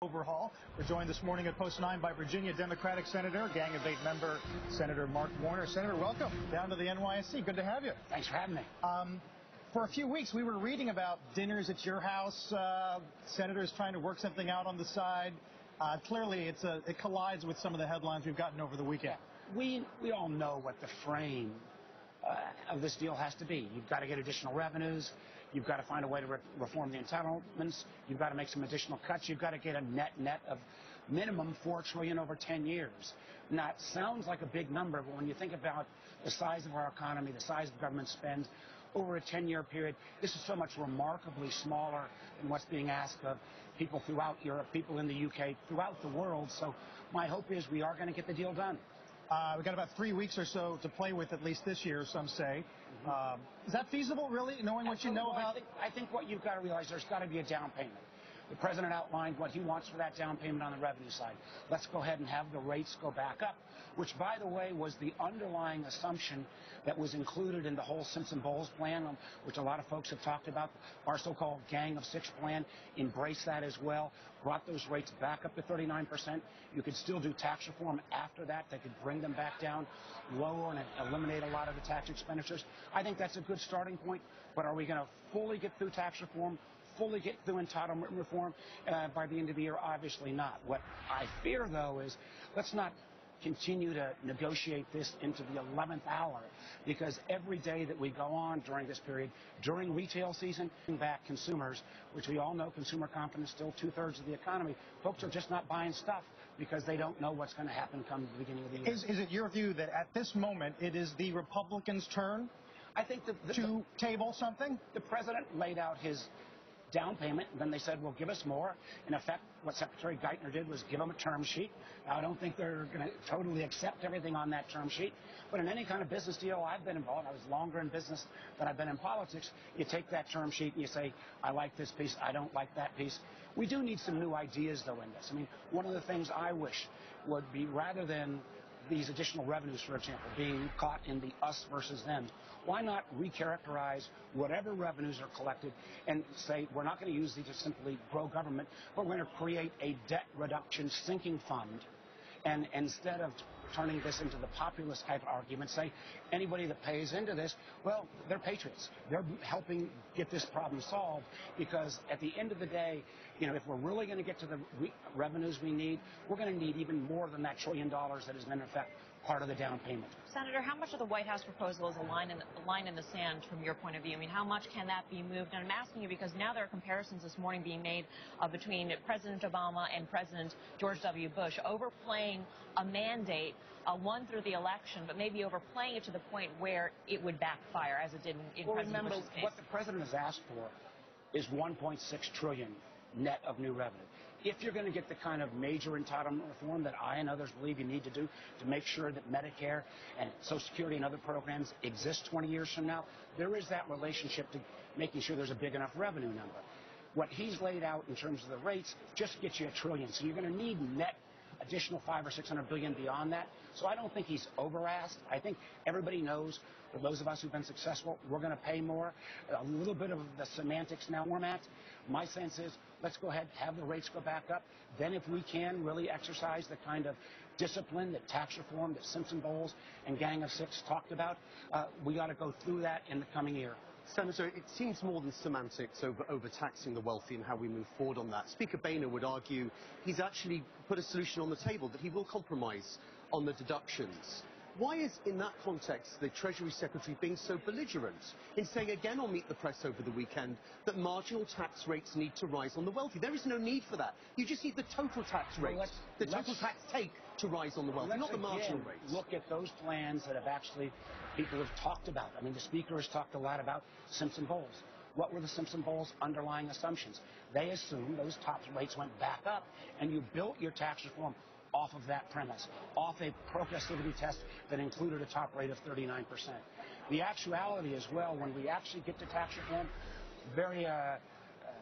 Overhaul. We're joined this morning at Post 9 by Virginia Democratic Senator, Gang of 8 member Senator Mark Warner. Senator, welcome down to the NYSC. Good to have you. Thanks for having me. For a few weeks, we were reading about dinners at your house, senators trying to work something out on the side. Clearly, it collides with some of the headlines we've gotten over the weekend. We all know what the frame of this deal has to be. You've got to get additional revenues. You've got to find a way to reform the entitlements. You've got to make some additional cuts. You've got to get a net of minimum $4 trillion over 10 years. Now, it sounds like a big number, but when you think about the size of our economy, the size of the government spend over a 10-year period, this is so much remarkably smaller than what's being asked of people throughout Europe, people in the UK, throughout the world. So my hope is we are going to get the deal done. We've got about 3 weeks or so to play with, at least this year, some say. Is that feasible, really, knowing what you know about? I think what you've got to realize, there's got to be a down payment. The president outlined what he wants for that down payment on the revenue side. Let's go ahead and have the rates go back up, which, by the way, was the underlying assumption that was included in the whole Simpson-Bowles plan, which a lot of folks have talked about. Our so-called Gang of 6 plan embraced that as well, brought those rates back up to 39%. You could still do tax reform after that. They could bring them back down lower and eliminate a lot of the tax expenditures. I think that's a good starting point, but are we going to fully get through tax reform, fully get through entitlement reform by the end of the year? Obviously not. What I fear, though, is let's not continue to negotiate this into the 11th hour, because every day that we go on during this period, during retail season, back consumers, which we all know consumer confidence still 2/3 of the economy, folks are just not buying stuff because they don't know what's going to happen come the beginning of the year. Is it your view that at this moment it is the Republicans' turn I think to table something? The president laid out his down payment, and then they said, well, give us more. In effect, what Secretary Geithner did was give them a term sheet. Now, I don't think they're going to totally accept everything on that term sheet, but in any kind of business deal I've been involved, I was longer in business than I've been in politics, you take that term sheet and you say, I like this piece, I don't like that piece. We do need some new ideas, though, in this. I mean, one of the things I wish would be, rather than these additional revenues, for example, being caught in the us versus them, why not recharacterize whatever revenues are collected and say we're not going to use these to simply grow government, but we're going to create a debt reduction sinking fund, and instead of turning this into the populist type argument, say anybody that pays into this, well, they're patriots. They're helping get this problem solved, because at the end of the day, you know, if we're really going to get to the revenues we need, we're going to need even more than that $1 trillion that is, in effect, part of the down payment. Senator, how much of the White House proposal is a line in the sand from your point of view? I mean, how much can that be moved? And I'm asking you because now there are comparisons this morning being made between President Obama and President George W. Bush, overplaying a mandate won through the election, but maybe overplaying it to the point where it would backfire, as it did in President Bush's case. What the president has asked for is $1.6 trillion net of new revenue. If you're going to get the kind of major entitlement reform that I and others believe you need to do to make sure that Medicare and Social Security and other programs exist 20 years from now, there is that relationship to making sure there's a big enough revenue number. What he's laid out in terms of the rates just gets you $1 trillion. So you're going to need net additional $500 or $600 billion beyond that. So I don't think he's over-asked. I think everybody knows, for those of us who've been successful, we're going to pay more. A little bit of the semantics now format. My sense is, let's go ahead, have the rates go back up. Then if we can really exercise the kind of discipline that tax reform, that Simpson-Bowles and Gang of 6 talked about, we got to go through that in the coming year. Senator, it seems more than semantics over overtaxing the wealthy and how we move forward on that. Speaker Boehner would argue he's actually put a solution on the table, that he will compromise on the deductions. Why is, in that context, the Treasury Secretary being so belligerent in saying again on Meet the Press over the weekend that marginal tax rates need to rise on the wealthy? There is no need for that. You just need the total tax rate, the total tax take to rise on the wealthy, not the marginal rates. Look at those plans that have actually people have talked about. I mean, the Speaker has talked a lot about Simpson-Bowles. What were the Simpson-Bowles underlying assumptions? They assumed those top rates went back up, and you built your tax reform off of that premise, off a progressivity test that included a top rate of 39%. The actuality as well, when we actually get to tax reform, very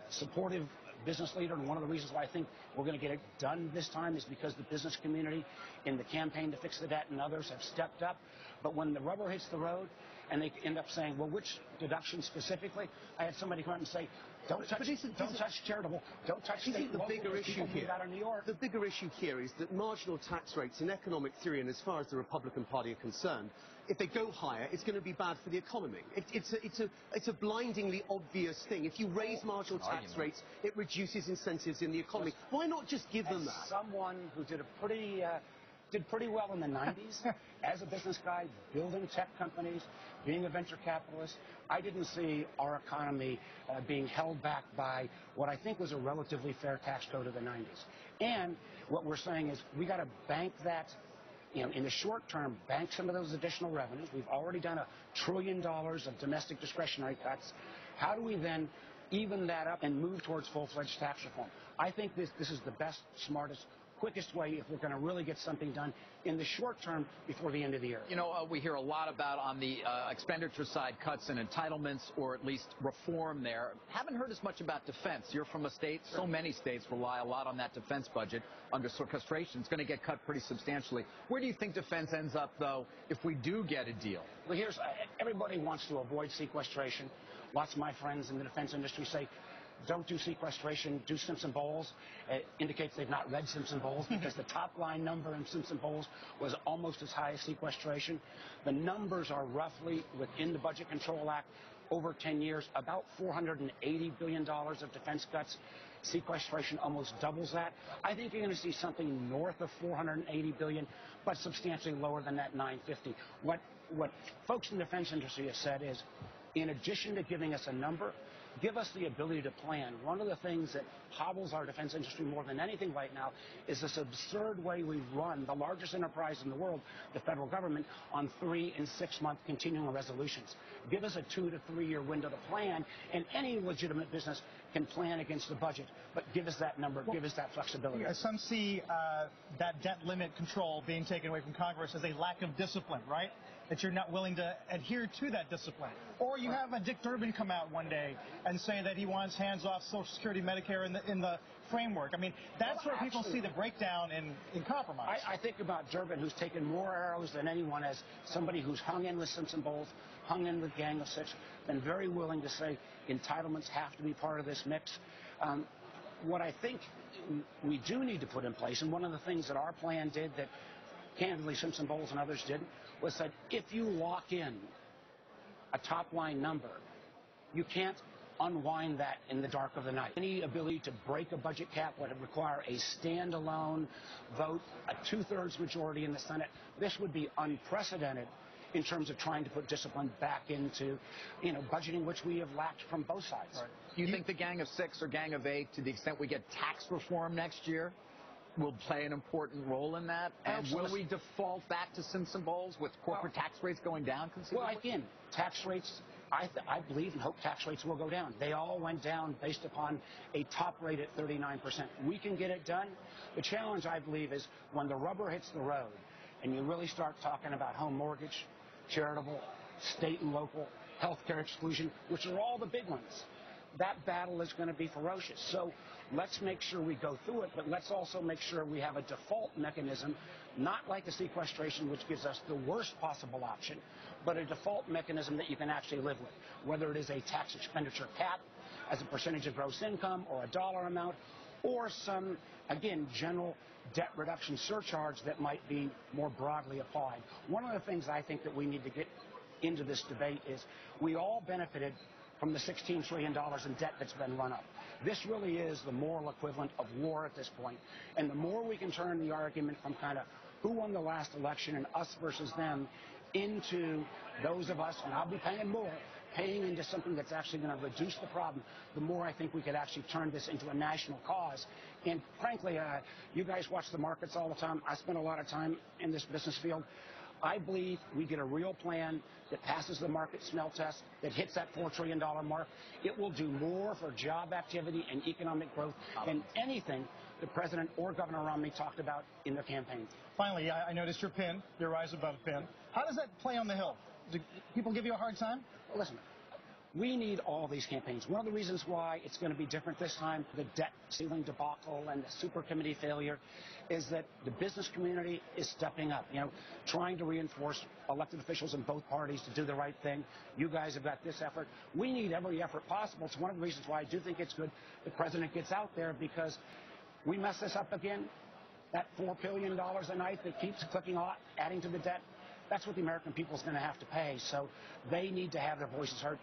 supportive business leader, and one of the reasons why I think we're going to get it done this time is because the business community in the campaign to fix the debt and others have stepped up. But when the rubber hits the road and they end up saying, well, which deduction specifically? I had somebody come out and say, Don't touch charitable. Don't touch state and the local. bigger issue here. Out of New York. The bigger issue here is that marginal tax rates in economic theory, and as far as the Republican Party are concerned, if they go higher, it's going to be bad for the economy. It's a blindingly obvious thing. If you raise marginal tax rates, it reduces incentives in the economy. Why not just give them that? Someone who did pretty well in the 90s as a business guy, building tech companies, being a venture capitalist. I didn't see our economy being held back by what I think was a relatively fair tax code of the 90s. And what we're saying is we got to bank that, in the short term, bank some of those additional revenues. We've already done $1 trillion of domestic discretionary cuts. How do we then even that up and move towards full-fledged tax reform? I think this is the best, smartest, quickest way if we're going to really get something done in the short term before the end of the year. We hear a lot about on the expenditure side cuts and entitlements, or at least reform there. Haven't heard as much about defense. You're from a state, so many states rely a lot on that defense budget under sequestration. It's going to get cut pretty substantially. Where do you think defense ends up, though, if we do get a deal? Well, everybody wants to avoid sequestration. Lots of my friends in the defense industry say, don't do sequestration, do Simpson-Bowles. It indicates they've not read Simpson-Bowles because the top line number in Simpson-Bowles was almost as high as sequestration. The numbers are roughly within the Budget Control Act over 10 years, about $480 billion of defense cuts. Sequestration almost doubles that. I think you're going to see something north of $480 billion, but substantially lower than that $950. What folks in the defense industry have said is, in addition to giving us a number, give us the ability to plan. One of the things that hobbles our defense industry more than anything right now is this absurd way we run the largest enterprise in the world, the federal government, on 3- and 6-month continuing resolutions. Give us a 2- to 3-year window to plan, and any legitimate business can plan against the budget, but give us that number, give us that flexibility. Some see that debt limit control being taken away from Congress as a lack of discipline, right? That you're not willing to adhere to that discipline. Or you have a Dick Durbin come out one day and say that he wants hands-off Social Security, Medicare in the framework. I mean, that's where people see the breakdown in compromise. I think about Durbin, who's taken more arrows than anyone, as somebody who's hung in with Simpson-Bowles, hung in with Gang of Six, been very willing to say entitlements have to be part of this mix. What I think we do need to put in place, and one of the things that our plan did that candidly Simpson-Bowles and others did, was that if you lock in a top-line number, you can't unwind that in the dark of the night. Any ability to break a budget cap would require a standalone vote, a 2/3 majority in the Senate. This would be unprecedented in terms of trying to put discipline back into, budgeting, which we have lacked from both sides. Right. Do you think the Gang of Six or Gang of Eight, to the extent we get tax reform next year, will play an important role in that? And will we default back to Simpson-Bowles with corporate tax rates going down considerably? Well, again, tax rates, I believe and hope tax rates will go down. They all went down based upon a top rate at 39%. We can get it done. The challenge, I believe, is when the rubber hits the road and you really start talking about home mortgage, charitable, state and local, healthcare exclusion, which are all the big ones. That battle is going to be ferocious. So let's make sure we go through it, but let's also make sure we have a default mechanism, not like a sequestration, which gives us the worst possible option, but a default mechanism that you can actually live with, whether it is a tax expenditure cap as a percentage of gross income or a dollar amount, or some, again, general debt reduction surcharge that might be more broadly applied. One of the things I think that we need to get into this debate is we all benefited from the $16 trillion in debt that's been run up. This really is the moral equivalent of war at this point. And the more we can turn the argument from kind of who won the last election and us versus them into those of us, and I'll be paying more, paying into something that's actually going to reduce the problem, the more I think we could actually turn this into a national cause. And frankly, you guys watch the markets all the time. I spend a lot of time in this business field. I believe we get a real plan that passes the market smell test, that hits that $4 trillion mark. It will do more for job activity and economic growth than anything the President or Governor Romney talked about in their campaign. Finally, I noticed your pin, your Rise Above pin. How does that play on the Hill? Do people give you a hard time? Well, listen, We need all these campaigns. One of the reasons why it's going to be different this time, the debt ceiling debacle and the super committee failure, is that the business community is stepping up, trying to reinforce elected officials in both parties to do the right thing. You guys have got this effort. We need every effort possible. It's one of the reasons why I do think it's good the president gets out there, because we mess this up again. That $4 billion a night that keeps clicking on, adding to the debt, that's what the American people is going to have to pay. So they need to have their voices heard.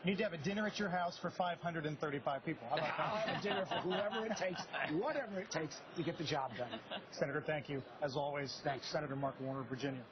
You need to have a dinner at your house for 535 people. How about that? I'll have a dinner for whoever it takes, whatever it takes to get the job done. Senator, thank you. As always, thanks. Senator Mark Warner, Virginia.